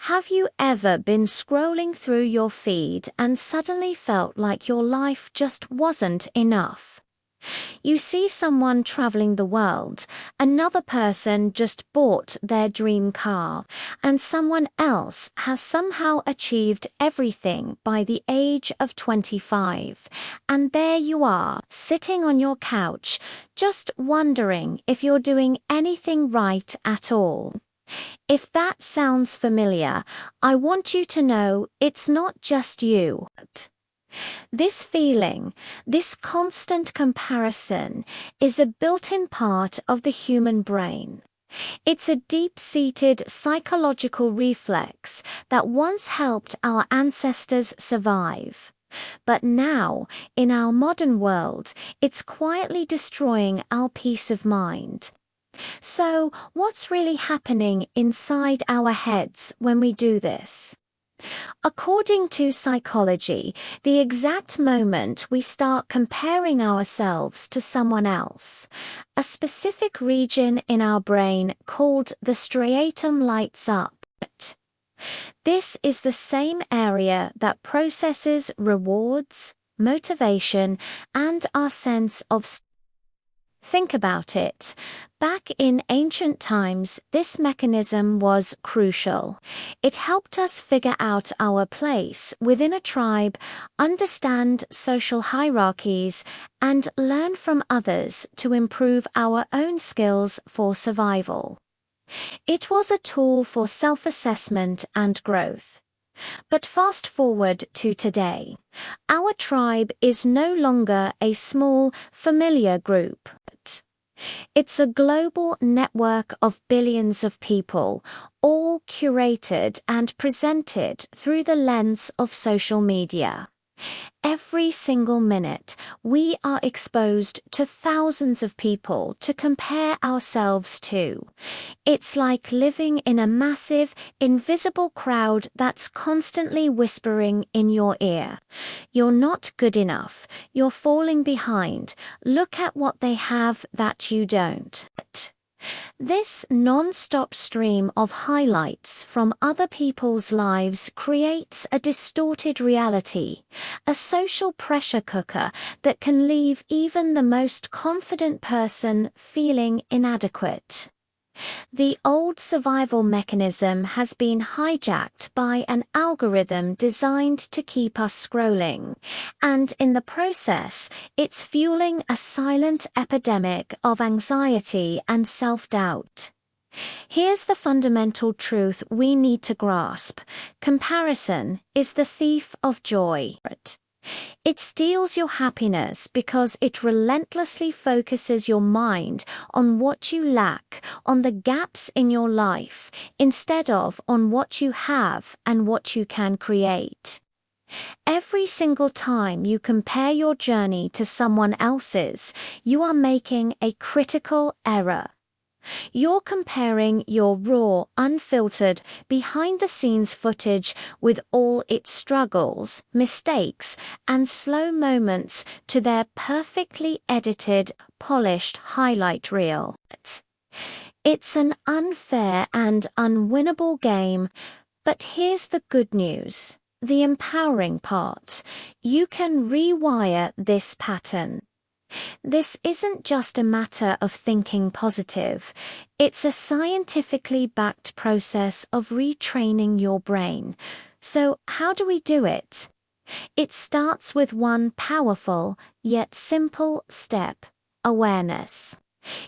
Have you ever been scrolling through your feed and suddenly felt like your life just wasn't enough? You see someone traveling the world, another person just bought their dream car, and someone else has somehow achieved everything by the age of 25. And there you are, sitting on your couch, just wondering if you're doing anything right at all. If that sounds familiar, I want you to know it's not just you. This feeling, this constant comparison, is a built-in part of the human brain. It's a deep-seated psychological reflex that once helped our ancestors survive. But now, in our modern world, it's quietly destroying our peace of mind. So, what's really happening inside our heads when we do this? According to psychology, the exact moment we start comparing ourselves to someone else, a specific region in our brain called the striatum lights up. This is the same area that processes rewards, motivation, and our sense of. Think about it. Back in ancient times, this mechanism was crucial. It helped us figure out our place within a tribe, understand social hierarchies, and learn from others to improve our own skills for survival. It was a tool for self-assessment and growth. But fast forward to today. Our tribe is no longer a small, familiar group. It's a global network of billions of people, all curated and presented through the lens of social media. Every single minute, we are exposed to thousands of people to compare ourselves to. It's like living in a massive, invisible crowd that's constantly whispering in your ear. You're not good enough. You're falling behind. Look at what they have that you don't. This non-stop stream of highlights from other people's lives creates a distorted reality, a social pressure cooker that can leave even the most confident person feeling inadequate. The old survival mechanism has been hijacked by an algorithm designed to keep us scrolling, and in the process, it's fueling a silent epidemic of anxiety and self-doubt. Here's the fundamental truth we need to grasp. Comparison is the thief of joy. It steals your happiness because it relentlessly focuses your mind on what you lack, on the gaps in your life, instead of on what you have and what you can create. Every single time you compare your journey to someone else's, you are making a critical error. You're comparing your raw, unfiltered, behind-the-scenes footage with all its struggles, mistakes, and slow moments to their perfectly edited, polished highlight reel. It's an unfair and unwinnable game, but here's the good news, the empowering part. You can rewire this pattern. This isn't just a matter of thinking positive. It's a scientifically backed process of retraining your brain. So how do we do it? It starts with one powerful, yet simple step: awareness.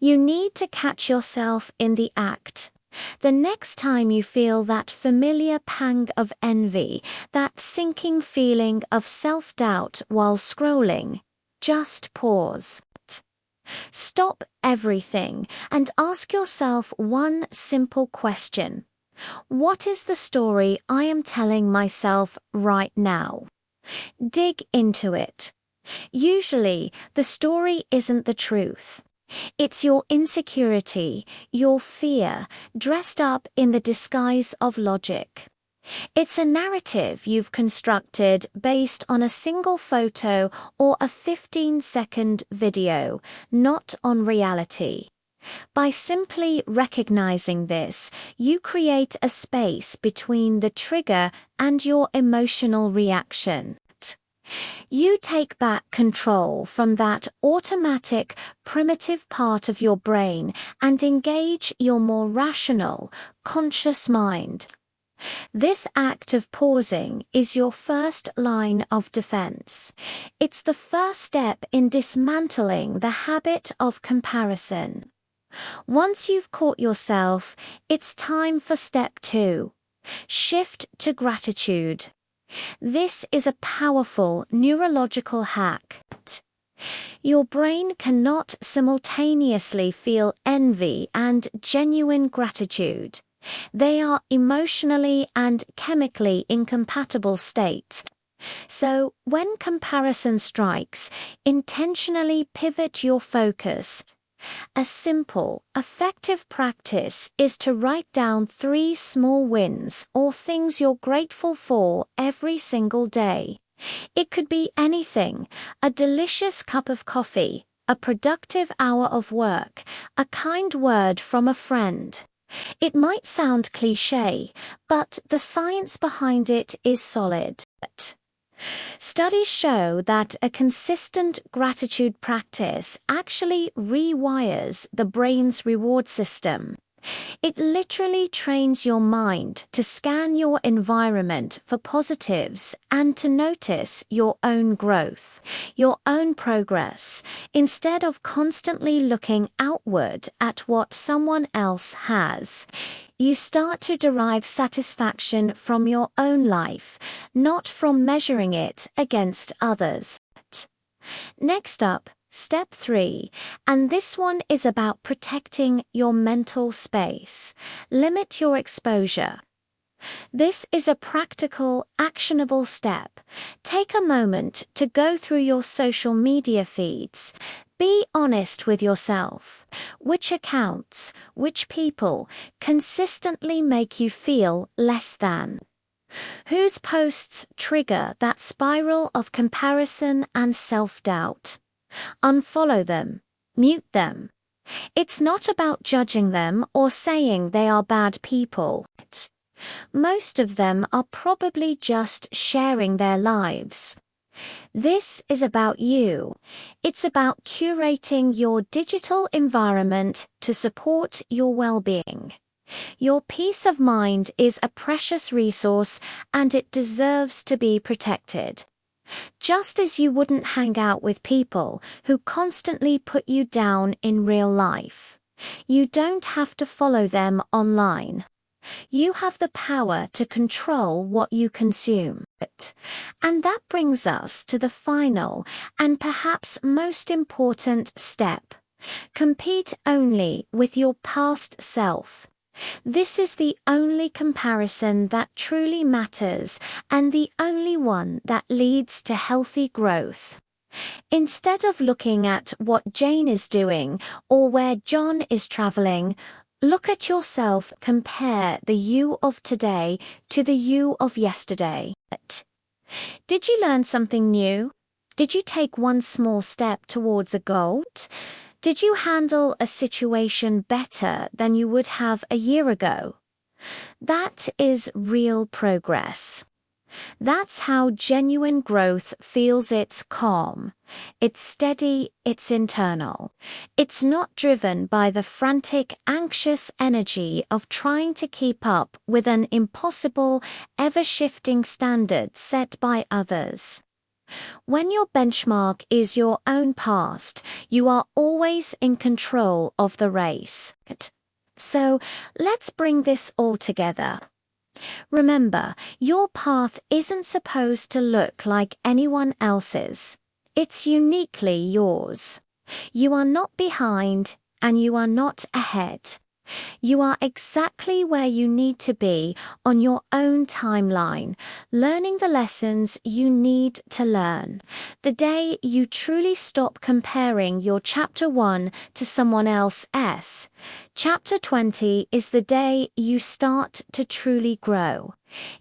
You need to catch yourself in the act. The next time you feel that familiar pang of envy, that sinking feeling of self-doubt while scrolling, just pause. Stop everything and ask yourself one simple question. What is the story I am telling myself right now? Dig into it. Usually, the story isn't the truth. It's your insecurity, your fear, dressed up in the disguise of logic. It's a narrative you've constructed based on a single photo or a 15-second video, not on reality. By simply recognizing this, you create a space between the trigger and your emotional reaction. You take back control from that automatic, primitive part of your brain and engage your more rational, conscious mind. This act of pausing is your first line of defense. It's the first step in dismantling the habit of comparison. Once you've caught yourself, it's time for step 2. Shift to gratitude. This is a powerful neurological hack. Your brain cannot simultaneously feel envy and genuine gratitude. They are emotionally and chemically incompatible states. So, when comparison strikes, intentionally pivot your focus. A simple, effective practice is to write down 3 small wins or things you're grateful for every single day. It could be anything: a delicious cup of coffee, a productive hour of work, a kind word from a friend. It might sound cliché, but the science behind it is solid. Studies show that a consistent gratitude practice actually rewires the brain's reward system. It literally trains your mind to scan your environment for positives and to notice your own growth, your own progress, instead of constantly looking outward at what someone else has. You start to derive satisfaction from your own life, not from measuring it against others. Next up, step 3, and this one is about protecting your mental space. Limit your exposure. This is a practical, actionable step. Take a moment to go through your social media feeds. Be honest with yourself. Which accounts, which people consistently make you feel less than? Whose posts trigger that spiral of comparison and self-doubt? Unfollow them. Mute them. It's not about judging them or saying they are bad people. Most of them are probably just sharing their lives. This is about you. It's about curating your digital environment to support your well-being. Your peace of mind is a precious resource and it deserves to be protected. Just as you wouldn't hang out with people who constantly put you down in real life, you don't have to follow them online. You have the power to control what you consume. And that brings us to the final and perhaps most important step. Compete only with your past self. This is the only comparison that truly matters and the only one that leads to healthy growth. Instead of looking at what Jane is doing or where John is traveling, look at yourself. Compare the you of today to the you of yesterday. Did you learn something new? Did you take one small step towards a goal? Did you handle a situation better than you would have a year ago? That is real progress. That's how genuine growth feels. It's calm, it's steady, it's internal. It's not driven by the frantic, anxious energy of trying to keep up with an impossible, ever-shifting standard set by others. When your benchmark is your own past, you are always in control of the race. So, let's bring this all together. Remember, your path isn't supposed to look like anyone else's. It's uniquely yours. You are not behind, and you are not ahead. You are exactly where you need to be on your own timeline, learning the lessons you need to learn. The day you truly stop comparing your Chapter 1 to someone else's, Chapter 20 is the day you start to truly grow.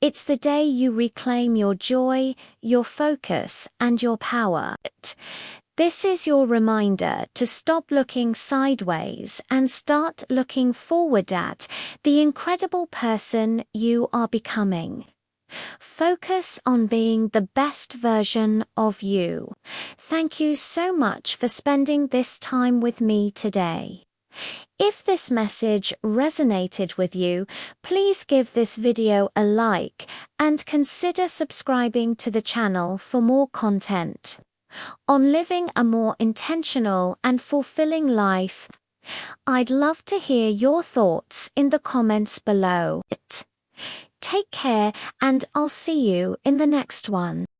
It's the day you reclaim your joy, your focus, and your power. This is your reminder to stop looking sideways and start looking forward at the incredible person you are becoming. Focus on being the best version of you. Thank you so much for spending this time with me today. If this message resonated with you, please give this video a like and consider subscribing to the channel for more content on living a more intentional and fulfilling life. I'd love to hear your thoughts in the comments below. Take care, and I'll see you in the next one.